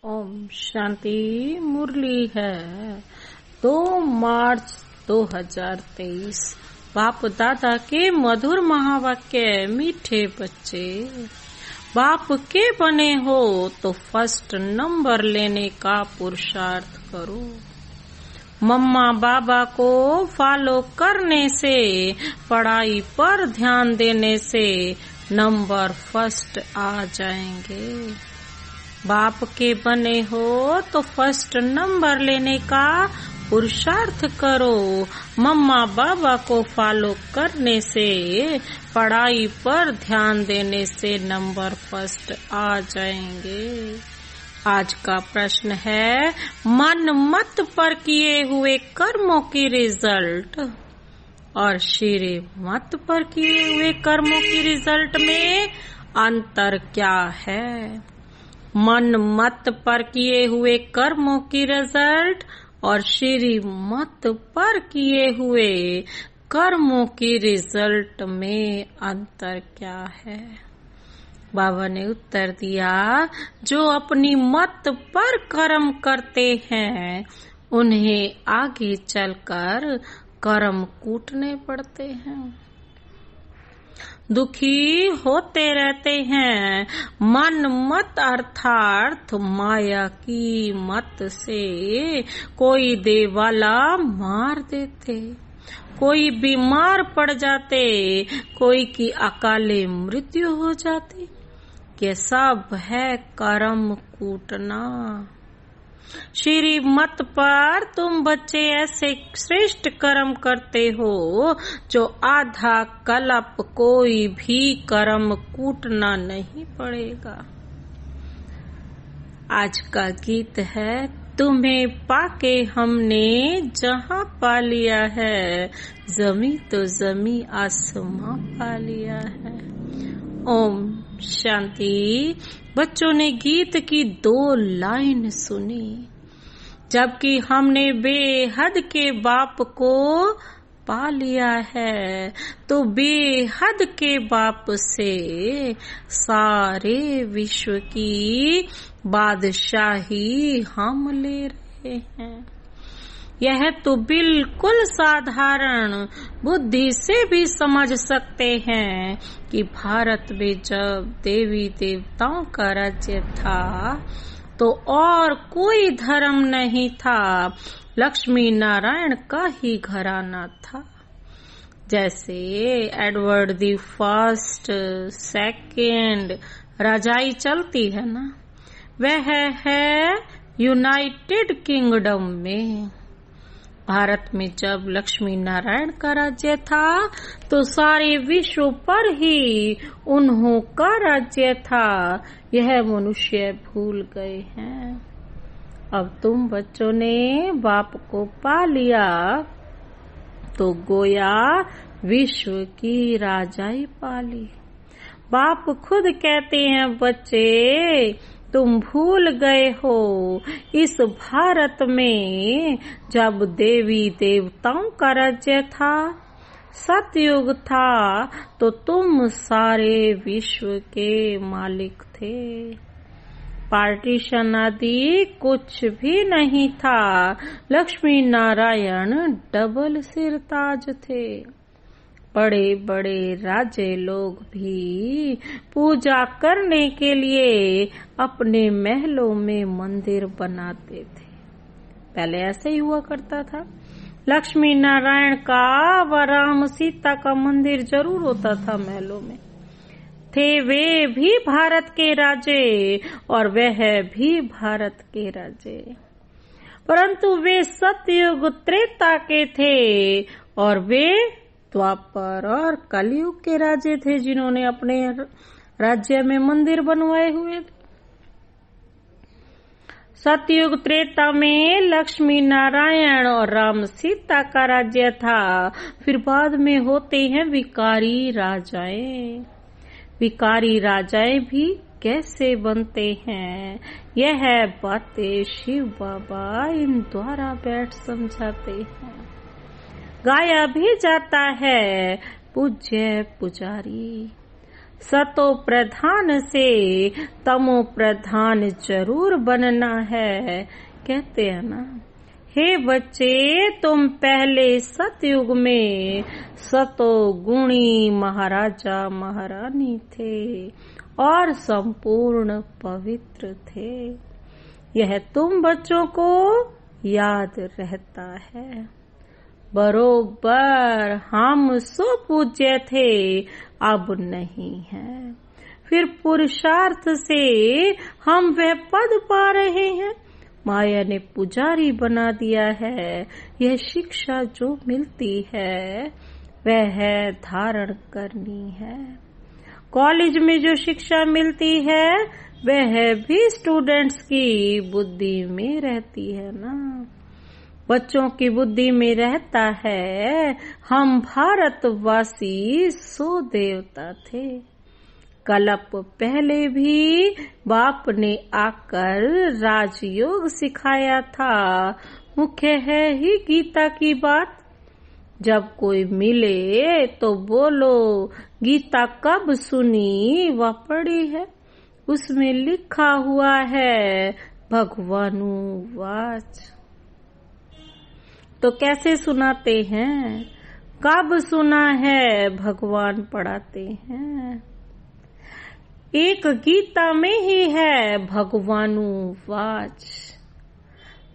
ओम शांति। मुरली है 2 मार्च 2023। बाप दादा के मधुर महावाक्य। मीठे बच्चे, बाप के बने हो तो फर्स्ट नंबर लेने का पुरुषार्थ करो। मम्मा बाबा को फॉलो करने से, पढ़ाई पर ध्यान देने से नंबर फर्स्ट आ जाएंगे। बाप के बने हो तो फर्स्ट नंबर लेने का पुरुषार्थ करो। मम्मा बाबा को फॉलो करने से, पढ़ाई पर ध्यान देने से नंबर फर्स्ट आ जाएंगे। आज का प्रश्न है, मन मत पर किए हुए कर्मों की रिजल्ट और शरीर मत पर किए हुए कर्मों की रिजल्ट में अंतर क्या है? मन मत पर किए हुए कर्मों की रिजल्ट और श्री मत पर किए हुए कर्मों की रिजल्ट में अंतर क्या है? बाबा ने उत्तर दिया, जो अपनी मत पर कर्म करते हैं उन्हें आगे चलकर कर्म कूटने पड़ते हैं, दुखी होते रहते हैं। मन मत अर्थात माया की मत से कोई देवाला मार देते, कोई बीमार पड़ जाते, कोई की अकाले मृत्यु हो जाती। ये सब है कर्म कूटना। श्री मत पर तुम बच्चे ऐसे श्रेष्ठ कर्म करते हो जो आधा कल्प कोई भी कर्म कूटना नहीं पड़ेगा। आज का गीत है, तुम्हें पाके हमने जहाँ पा लिया है, जमी तो जमी आसमां पा लिया है। ओम शांति। बच्चों ने गीत की 2 लाइन सुनी। जबकि हमने बेहद के बाप को पा लिया है, तो बेहद के बाप से सारे विश्व की बादशाही हम ले रहे हैं। यह तो बिल्कुल साधारण बुद्धि से भी समझ सकते हैं कि भारत में जब देवी देवताओं का राज्य था तो और कोई धर्म नहीं था, लक्ष्मी नारायण का ही घराना था। जैसे एडवर्ड द फर्स्ट, सेकंड राजाई चलती है ना, वह है यूनाइटेड किंगडम में। भारत में जब लक्ष्मी नारायण का राज्य था तो सारे विश्व पर ही उन्हों का राज्य था। यह मनुष्य भूल गए हैं। अब तुम बच्चों ने बाप को पा लिया तो गोया विश्व की राजाई पा ली। बाप खुद कहते हैं, बच्चे तुम भूल गए हो, इस भारत में जब देवी देवताओं का राज्य था, सतयुग था, तो तुम सारे विश्व के मालिक थे। पार्टीशन आदि कुछ भी नहीं था। लक्ष्मी नारायण डबल सिरताज थे। बड़े बड़े राजे लोग भी पूजा करने के लिए अपने महलों में मंदिर बनाते थे। पहले ऐसे ही हुआ करता था। लक्ष्मी नारायण का व राम सीता का मंदिर जरूर होता था महलों में। थे वे भी भारत के राजे और वह भी भारत के राजे, परंतु वे सतयुग त्रेता के थे और वे द्वापर और कलयुग के राजे थे जिन्होंने अपने राज्य में मंदिर बनवाए हुए थे। सतयुग त्रेता में लक्ष्मी नारायण और राम सीता का राज्य था। फिर बाद में होते हैं विकारी राजाएं। विकारी राजाएं भी कैसे बनते हैं, यह बातें शिव बाबा इन द्वारा बैठ समझाते हैं। गाया भी जाता है, पूज्य पुजारी सतो प्रधान से तमो प्रधान जरूर बनना है। कहते हैं ना, हे बच्चे, तुम पहले सतयुग में सतो गुणी महाराजा महारानी थे और संपूर्ण पवित्र थे। यह तुम बच्चों को याद रहता है। बरोबर हम सो पूज्य थे, अब नहीं है। फिर पुरुषार्थ से हम वह पद पा रहे हैं। माया ने पुजारी बना दिया है। यह शिक्षा जो मिलती है वह है धारण करनी है। कॉलेज में जो शिक्षा मिलती है वह भी स्टूडेंट्स की बुद्धि में रहती है ना। बच्चों की बुद्धि में रहता है हम भारतवासी सो देवता थे। कल्प पहले भी बाप ने आकर राजयोग सिखाया था। मुख्य है ही गीता की बात। जब कोई मिले तो बोलो गीता कब सुनी व पढ़ी है। उसमें लिखा हुआ है भगवानुवाच। तो कैसे सुनाते हैं, कब सुना है, भगवान पढ़ाते हैं। एक गीता में ही है भगवानुवाच।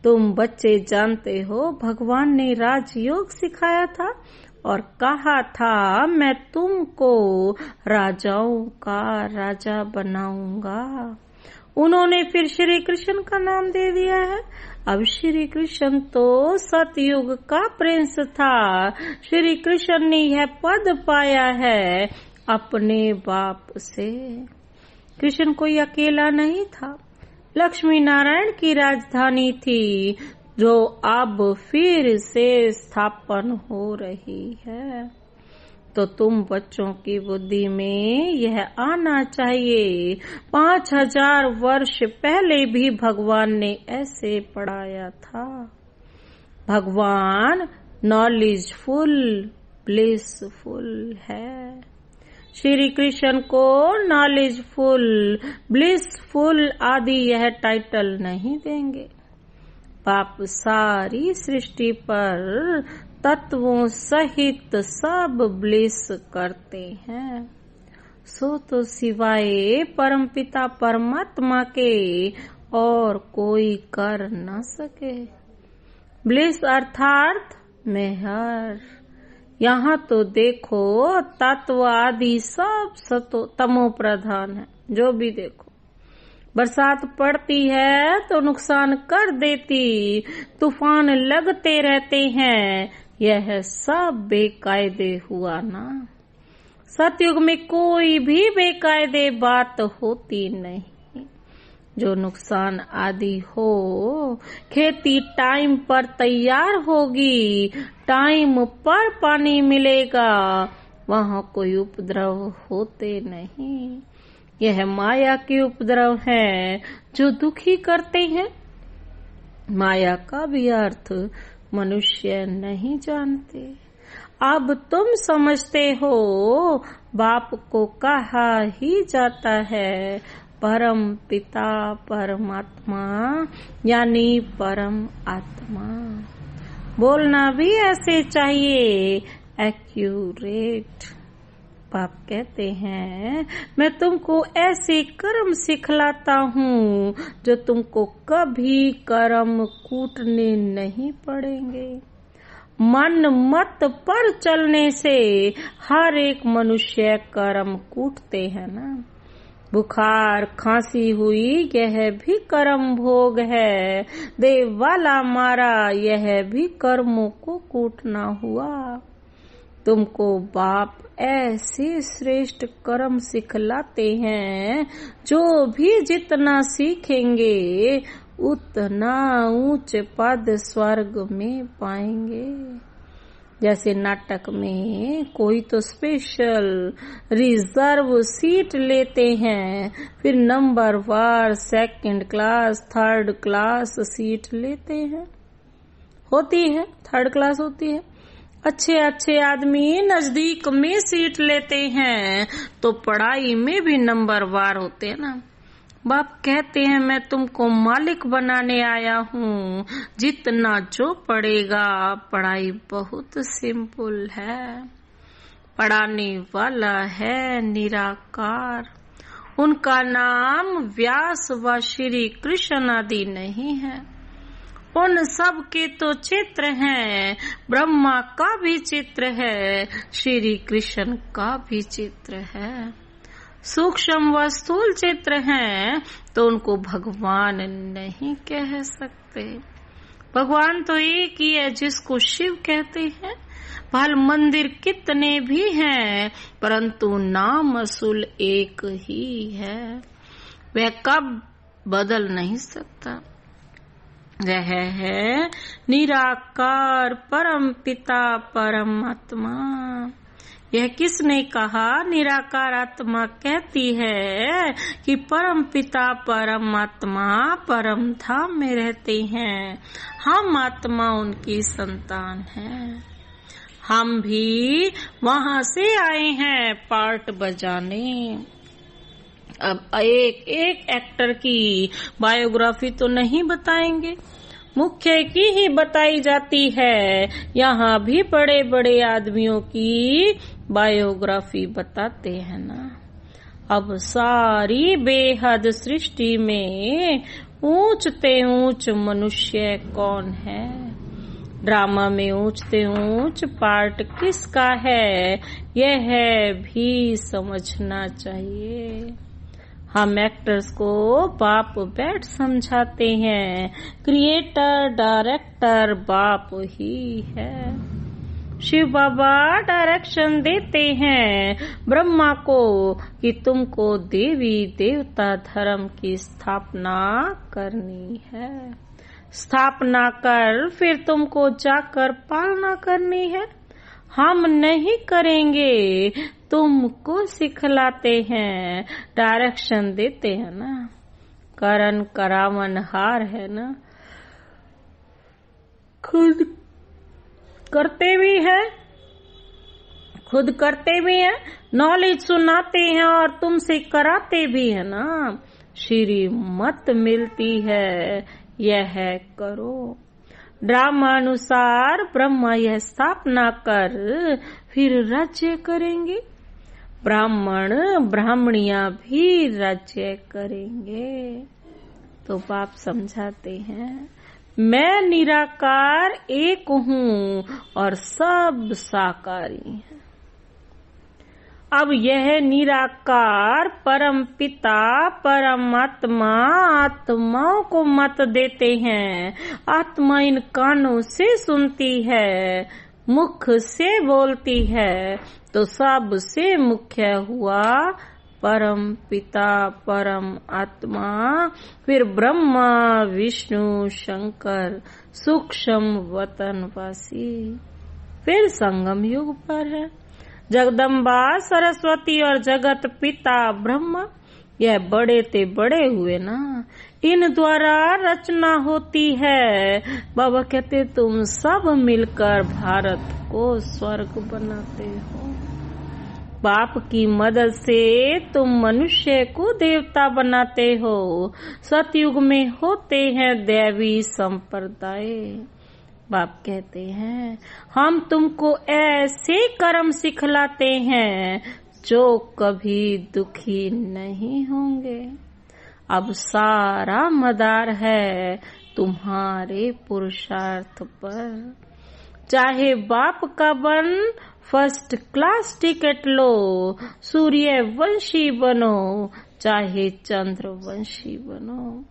तुम बच्चे जानते हो भगवान ने राजयोग सिखाया था और कहा था मैं तुमको राजाओं का राजा बनाऊंगा। उन्होंने फिर श्री कृष्ण का नाम दे दिया है। अब श्री कृष्ण तो सतयुग का प्रिंस था। श्री कृष्ण ने यह पद पाया है अपने बाप से। कृष्ण कोई अकेला नहीं था, लक्ष्मी नारायण की राजधानी थी जो अब फिर से स्थापन हो रही है। तो तुम बच्चों की बुद्धि में यह आना चाहिए 5000 वर्ष पहले भी भगवान ने ऐसे पढ़ाया था। भगवान नॉलेजफुल ब्लिसफुल है। श्री कृष्ण को नॉलेजफुल ब्लिसफुल आदि यह टाइटल नहीं देंगे। बाप सारी सृष्टि पर तत्वों सहित सब ब्लिस करते हैं। सो तो सिवाय परमपिता परमात्मा के और कोई कर न सके। ब्लिस अर्थात मेहर। यहाँ तो देखो तत्व आदि सब सतो तमो प्रधान है। जो भी देखो, बरसात पड़ती है तो नुकसान कर देती, तूफान लगते रहते हैं, यह सब बेकायदे हुआ ना। सतयुग में कोई भी बेकायदे बात होती नहीं। जो नुकसान आदि हो, खेती टाइम पर तैयार होगी, टाइम पर पानी मिलेगा, वहाँ कोई उपद्रव होते नहीं। यह माया के उपद्रव हैं जो दुखी करते हैं। माया का भी अर्थ मनुष्य नहीं जानते। अब तुम समझते हो, बाप को कहा ही जाता है परम पिता परमात्मा यानी परम आत्मा। बोलना भी ऐसे चाहिए, एक्यूरेट। बाप कहते हैं मैं तुमको ऐसे कर्म सिखलाता हूँ जो तुमको कभी कर्म कूटने नहीं पड़ेंगे। मन मत पर चलने से हर एक मनुष्य कर्म कूटते हैं ना। बुखार खांसी हुई यह भी कर्म भोग है। देव वाला मारा यह भी कर्मों को कूटना हुआ। तुमको बाप ऐसे श्रेष्ठ कर्म सिखलाते हैं, जो भी जितना सीखेंगे उतना ऊंच पद स्वर्ग में पाएंगे। जैसे नाटक में कोई तो स्पेशल रिजर्व सीट लेते हैं, फिर नंबर वार second class third class seat लेते हैं। होती है, थर्ड क्लास होती है। अच्छे अच्छे आदमी नजदीक में सीट लेते हैं तो पढ़ाई में भी नंबरवार होते हैं ना। बाप कहते हैं मैं तुमको मालिक बनाने आया हूँ, जितना जो पढ़ेगा। पढ़ाई बहुत सिंपल है, पढ़ाने वाला है निराकार। उनका नाम व्यास व श्री कृष्ण आदि नहीं है। उन सब के तो चित्र हैं, ब्रह्मा का भी चित्र है, श्री कृष्ण का भी चित्र है। सूक्ष्म व स्थूल चित्र हैं तो उनको भगवान नहीं कह सकते। भगवान तो एक ही है जिसको शिव कहते हैं। भल मंदिर कितने भी हैं परंतु नाम असूल एक ही है, वह कब बदल नहीं सकता। वह है निराकार परम पिता परमात्मा। यह किसने कहा? निराकार आत्मा कहती है कि परम पिता परमात्मा परम धाम में रहते हैं, हम आत्मा उनकी संतान हैं। हम भी वहां से आए हैं पार्ट बजाने। अब एक एक एक्टर की बायोग्राफी तो नहीं बताएंगे, मुख्य की ही बताई जाती है। यहाँ भी बड़े बड़े आदमियों की बायोग्राफी बताते हैं ना। अब सारी बेहद सृष्टि में ऊंचते ऊंच मनुष्य कौन है? ड्रामा में ऊंचते ऊंच पार्ट किसका है, यह भी समझना चाहिए। हम एक्टर्स को बाप बैठ समझाते हैं, क्रिएटर डायरेक्टर बाप ही है। शिव बाबा डायरेक्शन देते हैं ब्रह्मा को कि तुमको देवी देवता धर्म की स्थापना करनी है। स्थापना कर फिर तुमको जाकर पालना करनी है। हम नहीं करेंगे, तुमको सिखलाते हैं, डायरेक्शन देते हैं ना। करण करावन हार है ना, खुद करते भी है, खुद करते भी हैं, नॉलेज सुनाते हैं और तुमसे कराते भी है ना। श्रीमत मिलती है, यह करो। ड्रामा अनुसार ब्रह्मा यह स्थापना कर फिर राज्य करेंगे। ब्राह्मण ब्राह्मणियां भी राज्य करेंगे। तो बाप समझाते हैं मैं निराकार एक हूँ और सब साकारी हैं। अब यह निराकार परम पिता परमात्मा आत्माओं को मत देते हैं। आत्मा इन कानों से सुनती है, मुख से बोलती है, तो सबसे मुख्य हुआ परम पिता परम आत्मा, फिर ब्रह्मा विष्णु शंकर सूक्ष्म वतनवासी, फिर संगम युग पर है जगदम्बा सरस्वती और जगत पिता ब्रह्मा। यह बड़े ते बड़े हुए ना, इन द्वारा रचना होती है। बाबा कहते तुम सब मिलकर भारत को स्वर्ग बनाते हो। बाप की मदद से तुम मनुष्य को देवता बनाते हो। सतयुग में होते हैं दैवी संप्रदाय। बाप कहते हैं हम तुमको ऐसे कर्म सिखलाते हैं जो कभी दुखी नहीं होंगे। अब सारा मदार है तुम्हारे पुरुषार्थ पर। चाहे बाप का बन फर्स्ट क्लास टिकट लो, सूर्य वंशी बनो, चाहे चंद्र वंशी बनो।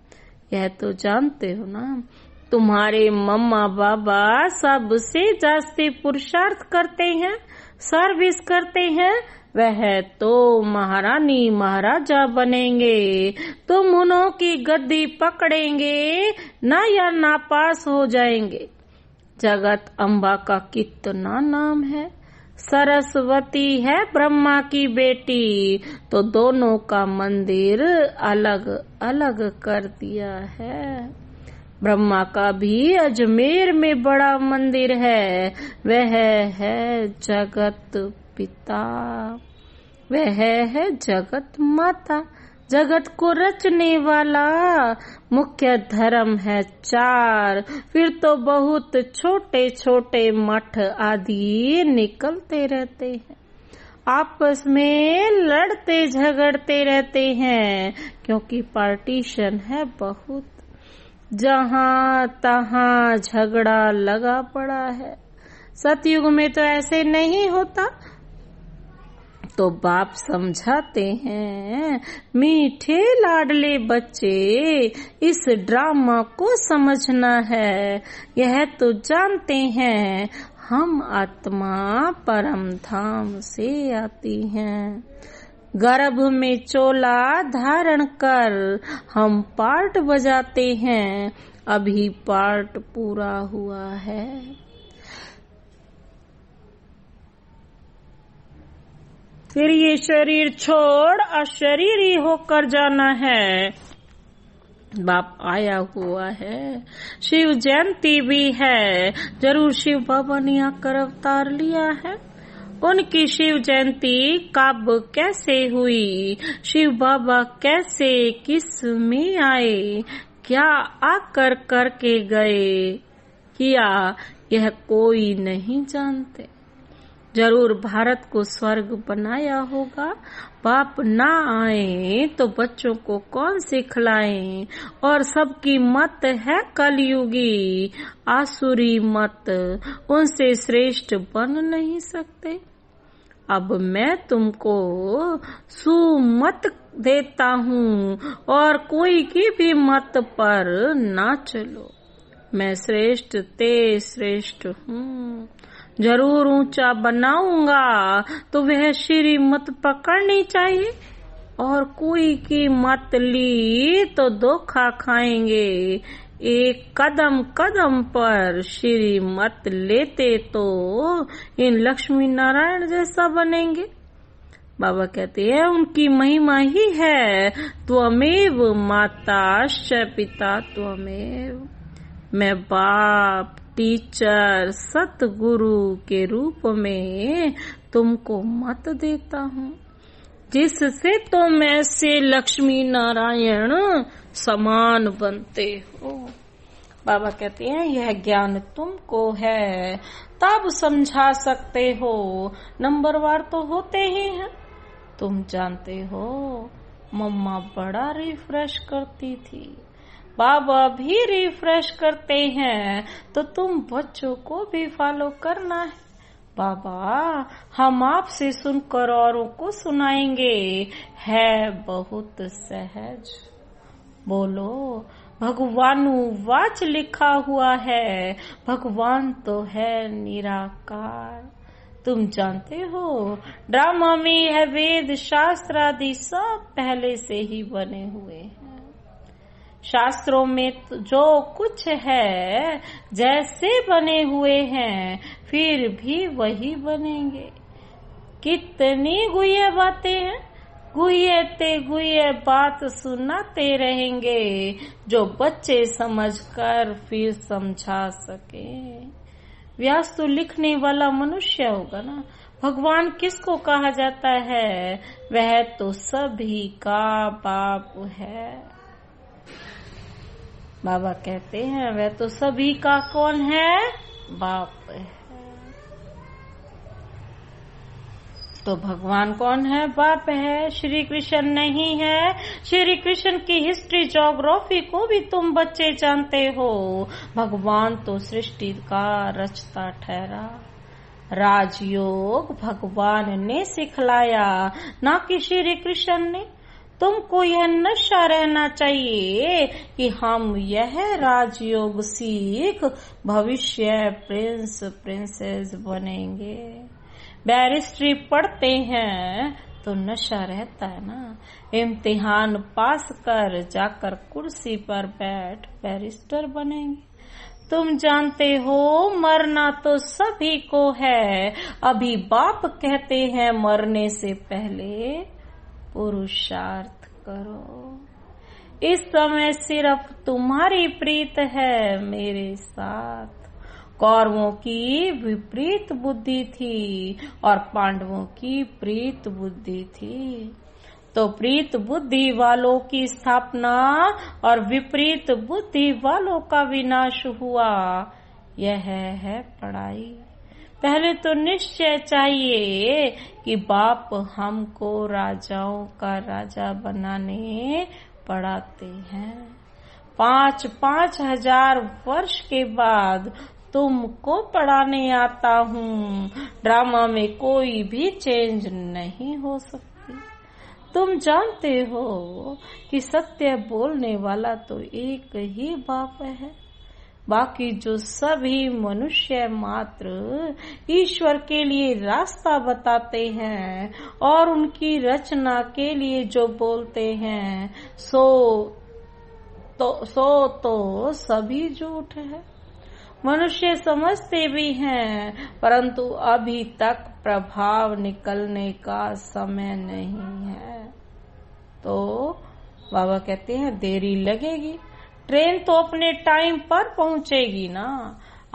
यह तो जानते हो ना, तुम्हारे मम्मा बाबा सबसे जास्ती पुरुषार्थ करते हैं, सर्विस करते हैं। वह तो महारानी महाराजा बनेंगे, तुम उन्हों की गद्दी पकड़ेंगे ना या नापास हो जाएंगे। जगत अम्बा का कितना नाम है। सरस्वती है ब्रह्मा की बेटी, तो दोनों का मंदिर अलग अलग कर दिया है। ब्रह्मा का भी अजमेर में बड़ा मंदिर है, वह है जगत पिता, वह है जगत माता। जगत को रचने वाला मुख्य धर्म है 4, फिर तो बहुत छोटे छोटे मठ आदि निकलते रहते हैं, आपस में लड़ते झगड़ते रहते हैं, क्योंकि पार्टीशन है बहुत, जहाँ तहाँ झगड़ा लगा पड़ा है। सतयुग में तो ऐसे नहीं होता। तो बाप समझाते हैं, मीठे लाडले बच्चे, इस ड्रामा को समझना है। यह तो जानते हैं हम आत्मा परम धाम से आती हैं। गर्भ में चोला धारण कर हम पार्ट बजाते हैं, अभी पार्ट पूरा हुआ है। फिर ये शरीर छोड़ अशरीरी होकर जाना है। बाप आया हुआ है, शिव जयंती भी है, जरूर शिव बाबा ने आकर अवतार लिया है। उनकी शिव जयंती कब कैसे हुई, शिव बाबा कैसे किस में आए, क्या आकर करके गए किया, यह कोई नहीं जानते। जरूर भारत को स्वर्ग बनाया होगा। बाप ना आए तो बच्चों को कौन सिखलाए, और सबकी मत है कलयुगी आसुरी मत, उनसे श्रेष्ठ बन नहीं सकते। अब मैं तुमको सुमत देता हूँ, और कोई की भी मत पर ना चलो। मैं श्रेष्ठ ते श्रेष्ठ हूँ, जरूर ऊंचा बनाऊंगा, तो वह श्री मत पकड़नी चाहिए, और कोई की मत ली तो धोखा खाएंगे। एक कदम कदम पर श्री मत लेते तो इन लक्ष्मी नारायण जैसा बनेंगे। बाबा कहते हैं उनकी महिमा ही है, त्वमेव माताश्च पिता त्वमेव। मैं बाप, टीचर, सतगुरु के रूप में तुमको मत देता हूँ, जिससे तुम ऐसे लक्ष्मी नारायण समान बनते हो। बाबा कहते हैं यह ज्ञान तुमको है, तब समझा सकते हो, नंबरवार तो होते ही हैं। तुम जानते हो मम्मा बड़ा रिफ्रेश करती थी, बाबा भी रिफ्रेश करते हैं, तो तुम बच्चों को भी फॉलो करना है। बाबा हम आपसे सुनकर औरों को सुनाएंगे, है बहुत सहज। बोलो भगवानु वाच लिखा हुआ है, भगवान तो है निराकार। तुम जानते हो ड्रामा में है वेद शास्त्र आदि सब पहले से ही बने हुए हैं। शास्त्रों में जो कुछ है जैसे बने हुए हैं, फिर भी वही बनेंगे। कितनी गुह्य बातें हैं, गुह्य बात सुनाते रहेंगे, जो बच्चे समझकर फिर समझा सके। व्यास तो लिखने वाला मनुष्य होगा ना। भगवान किसको कहा जाता है, वह तो सभी का बाप है। बाबा कहते हैं वह तो सभी का कौन है, बाप है। तो भगवान कौन है, बाप है, श्री कृष्ण नहीं है। श्री कृष्ण की हिस्ट्री ज्योग्राफी को भी तुम बच्चे जानते हो। भगवान तो सृष्टि का रचता ठहरा। राजयोग भगवान ने सिखलाया, ना कि श्री कृष्ण ने। तुमको यह नशा रहना चाहिए कि हम यह राजयोग सीख भविष्य प्रिंस प्रिंसेस बनेंगे। बैरिस्ट्री पढ़ते हैं तो नशा रहता है ना। इम्तिहान पास कर जाकर कुर्सी पर बैठ बैरिस्टर बनेंगे। तुम जानते हो मरना तो सभी को है। अभी बाप कहते हैं मरने से पहले पुरुषार्थ करो। इस समय सिर्फ तुम्हारी प्रीत है मेरे साथ। कौरवों की विपरीत बुद्धि थी और पांडवों की प्रीत बुद्धि थी। तो प्रीत बुद्धि वालों की स्थापना और विपरीत बुद्धि वालों का विनाश हुआ। यह है पढ़ाई। पहले तो निश्चय चाहिए कि बाप हमको राजाओं का राजा बनाने पढ़ाते हैं। 5-5 हजार वर्ष के बाद तुमको पढ़ाने आता हूँ। ड्रामा में कोई भी चेंज नहीं हो सकती। तुम जानते हो कि सत्य बोलने वाला तो एक ही बाप है। बाकी जो सभी मनुष्य मात्र ईश्वर के लिए रास्ता बताते हैं और उनकी रचना के लिए जो बोलते हैं सो तो सभी झूठ है। मनुष्य समझते भी हैं, परंतु अभी तक प्रभाव निकलने का समय नहीं है। तो बाबा कहते हैं देरी लगेगी। ट्रेन तो अपने टाइम पर पहुंचेगी ना।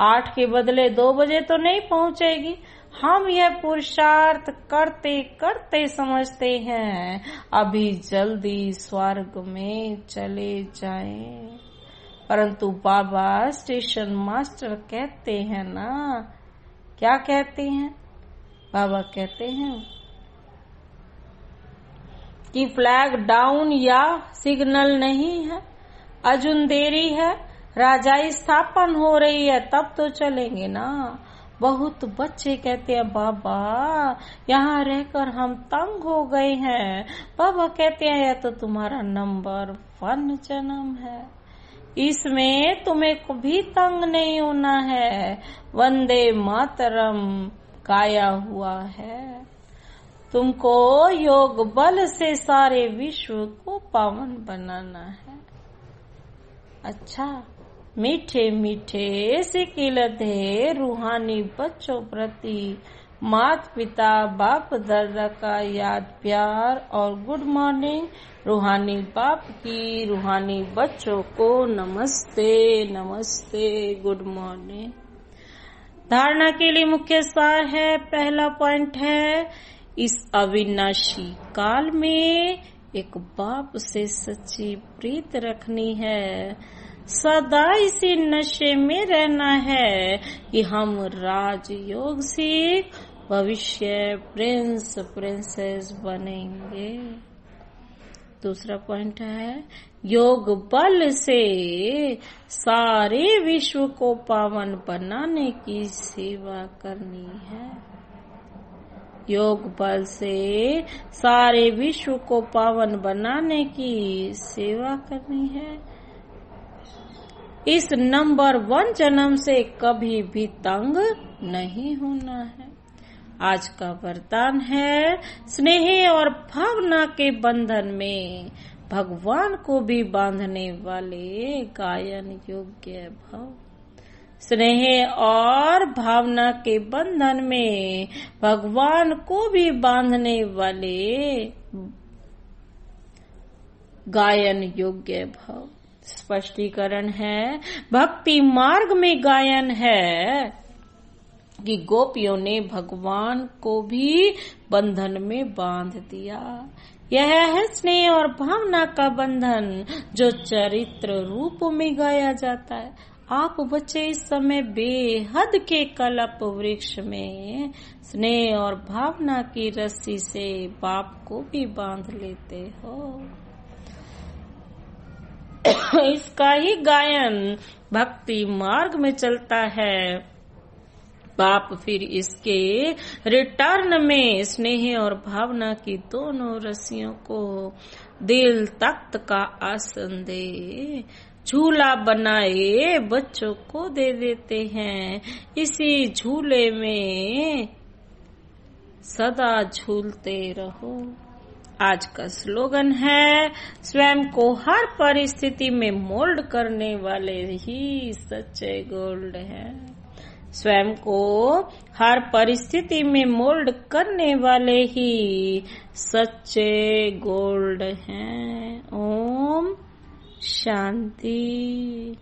8 के बदले 2 बजे तो नहीं पहुंचेगी। हम यह पुरुषार्थ करते करते समझते हैं अभी जल्दी स्वर्ग में चले जाएं। परंतु बाबा स्टेशन मास्टर कहते हैं ना, क्या कहते हैं? बाबा कहते हैं कि फ्लैग डाउन या सिग्नल नहीं है, अजुन देरी है, राजाई स्थापन हो रही है, तब तो चलेंगे ना। बहुत बच्चे कहते हैं बाबा यहाँ रहकर हम तंग हो गए हैं। बाबा कहते हैं यह तो तुम्हारा नंबर 1 जन्म है, इसमें तुम्हें कभी तंग नहीं होना है। वंदे मातरम गाया हुआ है। तुमको योग बल से सारे विश्व को पावन बनाना है। अच्छा, मीठे मीठे सिकिलते रूहानी बच्चों प्रति माता पिता बाप दादा का याद प्यार और गुड मॉर्निंग। रूहानी बाप की रूहानी बच्चों को नमस्ते नमस्ते, गुड मॉर्निंग। धारणा के लिए मुख्य सार है, पहला पॉइंट है इस अविनाशी काल में एक बाप से सच्ची प्रीत रखनी है। सदा इसी नशे में रहना है कि हम राजयोग सीख भविष्य प्रिंस प्रिंसेस बनेंगे। दूसरा पॉइंट है योग बल से सारे विश्व को पावन बनाने की सेवा करनी है। योग बल से सारे विश्व को पावन बनाने की सेवा करनी है। इस नंबर 1 जन्म से कभी भी तंग नहीं होना है। आज का वरदान है स्नेह और भावना के बंधन में भगवान को भी बांधने वाले गायन योग्य भव। स्नेह और भावना के बंधन में भगवान को भी बांधने वाले गायन योग्य भव। स्पष्टीकरण है, भक्ति मार्ग में गायन है कि गोपियों ने भगवान को भी बंधन में बांध दिया। यह है स्नेह और भावना का बंधन जो चरित्र रूप में गाया जाता है। आप बच्चे इस समय बेहद के कल्प वृक्ष में स्नेह और भावना की रस्सी से बाप को भी बांध लेते हो। इसका ही गायन भक्ति मार्ग में चलता है। बाप फिर इसके रिटर्न में स्नेह और भावना की दोनों रस्सियों को दिल तख्त का आसन दे झूला बनाए बच्चों को दे देते हैं। इसी झूले में सदा झूलते रहो। आज का स्लोगन है स्वयं को हर परिस्थिति में मोल्ड करने वाले ही सच्चे गोल्ड हैं। स्वयं को हर परिस्थिति में मोल्ड करने वाले ही सच्चे गोल्ड हैं। ओम शांति।